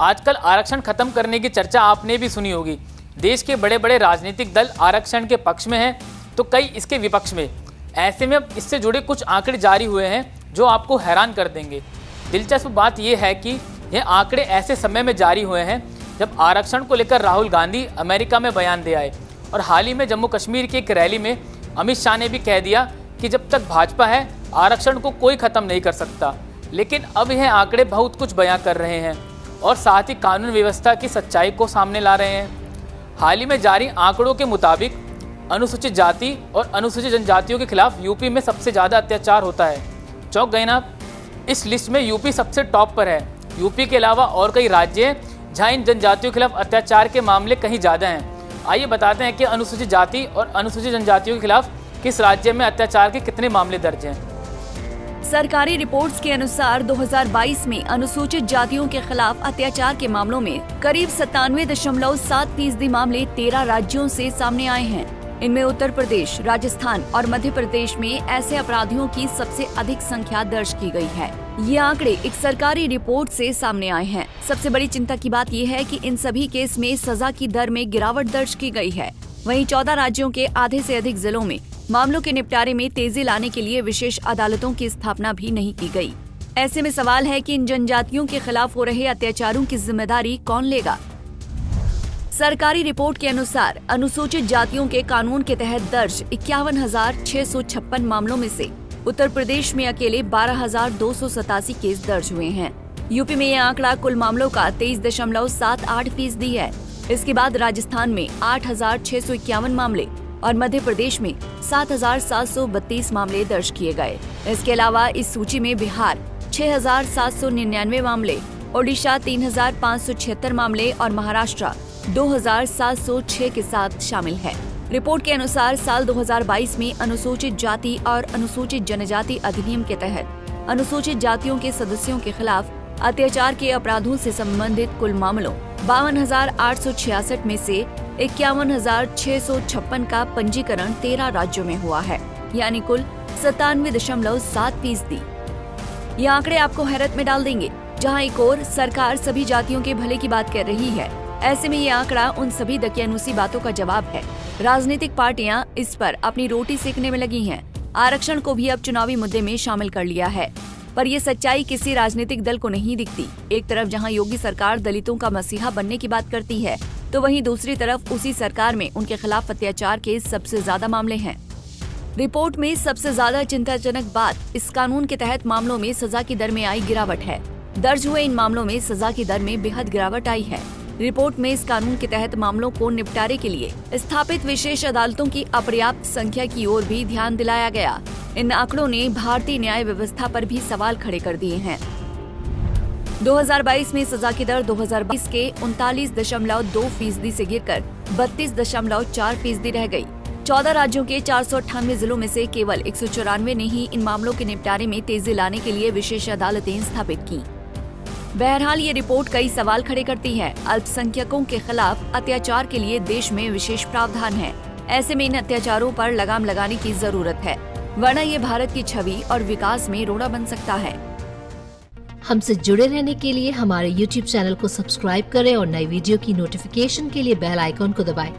आजकल आरक्षण खत्म करने की चर्चा आपने भी सुनी होगी। देश के बड़े बड़े राजनीतिक दल आरक्षण के पक्ष में हैं तो कई इसके विपक्ष में। ऐसे में अब इससे जुड़े कुछ आंकड़े जारी हुए हैं जो आपको हैरान कर देंगे। दिलचस्प बात यह है कि ये आंकड़े ऐसे समय में जारी हुए हैं जब आरक्षण को लेकर राहुल गांधी अमेरिका में बयान दे आए और हाल ही में जम्मू कश्मीर की एक रैली में अमित शाह ने भी कह दिया कि जब तक भाजपा है आरक्षण को कोई ख़त्म नहीं कर सकता। लेकिन अब यह आंकड़े बहुत कुछ बयां कर रहे हैं और साथ ही कानून व्यवस्था की सच्चाई को सामने ला रहे हैं। हाल ही में जारी आंकड़ों के मुताबिक अनुसूचित जाति और अनुसूचित जनजातियों के खिलाफ यूपी में सबसे ज़्यादा अत्याचार होता है। चौंक गए ना? इस लिस्ट में यूपी सबसे टॉप पर है। यूपी के अलावा और कई राज्य हैं जहाँ इन जनजातियों के खिलाफ अत्याचार के मामले कहीं ज़्यादा हैं। आइए बताते हैं कि अनुसूचित जाति और अनुसूचित जनजातियों के खिलाफ किस राज्य में अत्याचार के कितने मामले दर्ज हैं। सरकारी रिपोर्ट्स के अनुसार 2022 में अनुसूचित जातियों के खिलाफ अत्याचार के मामलों में करीब 97.7% मामले 13 राज्यों से सामने आए हैं। इनमें उत्तर प्रदेश, राजस्थान और मध्य प्रदेश में ऐसे अपराधियों की सबसे अधिक संख्या दर्ज की गई है। ये आंकड़े एक सरकारी रिपोर्ट से सामने आए हैं। सबसे बड़ी चिंता की बात यह है कि इन सभी केस में सजा की दर में गिरावट दर्ज की गई है। वहीं 14 राज्यों के आधे से अधिक जिलों में मामलों के निपटारे में तेजी लाने के लिए विशेष अदालतों की स्थापना भी नहीं की गई। ऐसे में सवाल है कि इन जनजातियों के खिलाफ हो रहे अत्याचारों की जिम्मेदारी कौन लेगा। सरकारी रिपोर्ट के अनुसार अनुसूचित जातियों के कानून के तहत दर्ज 51,656 मामलों में से उत्तर प्रदेश में अकेले 12,287 केस दर्ज हुए हैं। यूपी में यह आंकड़ा कुल मामलों का 23.78% है। इसके बाद राजस्थान में 8,651 मामले और मध्य प्रदेश में 7,732 मामले दर्ज किए गए। इसके अलावा इस सूची में बिहार 6,799 मामले, ओडिशा 3,576 मामले और महाराष्ट्र 2,706 के साथ शामिल है। रिपोर्ट के अनुसार साल 2022 में अनुसूचित जाति और अनुसूचित जनजाति अधिनियम के तहत अनुसूचित जातियों के सदस्यों के खिलाफ अत्याचार के अपराधों से संबंधित कुल मामलों 52,866 में से 51,656 का पंजीकरण 13 राज्यों में हुआ है, यानी कुल 97.7%। ये आंकड़े आपको हैरत में डाल देंगे। जहां एक ओर सरकार सभी जातियों के भले की बात कर रही है, ऐसे में ये आंकड़ा उन सभी दकियानूसी बातों का जवाब है। राजनीतिक पार्टियां इस पर अपनी रोटी सेकने में लगी हैं। आरक्षण को भी अब चुनावी मुद्दे में शामिल कर लिया है, पर यह सच्चाई किसी राजनीतिक दल को नहीं दिखती। एक तरफ जहां योगी सरकार दलितों का मसीहा बनने की बात करती है, तो वहीं दूसरी तरफ उसी सरकार में उनके खिलाफ अत्याचार के सबसे ज्यादा मामले हैं। रिपोर्ट में सबसे ज्यादा चिंताजनक बात इस कानून के तहत मामलों में सजा की दर में आई गिरावट है। दर्ज हुए इन मामलों में सजा की दर में बेहद गिरावट आई है। रिपोर्ट में इस कानून के तहत मामलों को निपटारे के लिए स्थापित विशेष अदालतों की अपर्याप्त संख्या की ओर भी ध्यान दिलाया गया। इन आंकड़ों ने भारतीय न्याय व्यवस्था पर भी सवाल खड़े कर दिए हैं। 2022 में सजा की दर 2022 के 39.2% से गिरकर 32.4% रह गई। 14 राज्यों के 498 जिलों में से केवल 194 ने ही इन मामलों के निपटारे में तेजी लाने के लिए विशेष अदालतें स्थापित की। बहरहाल ये रिपोर्ट कई सवाल खड़े करती है। अल्पसंख्यकों के खिलाफ अत्याचार के लिए देश में विशेष प्रावधान है। ऐसे में इन अत्याचारों पर लगाम लगाने की जरूरत है, वरना ये भारत की छवि और विकास में रोड़ा बन सकता है। हमसे जुड़े रहने के लिए हमारे YouTube चैनल को सब्सक्राइब करें और नई वीडियो की नोटिफिकेशन के लिए बेल आइकॉन को दबाएं।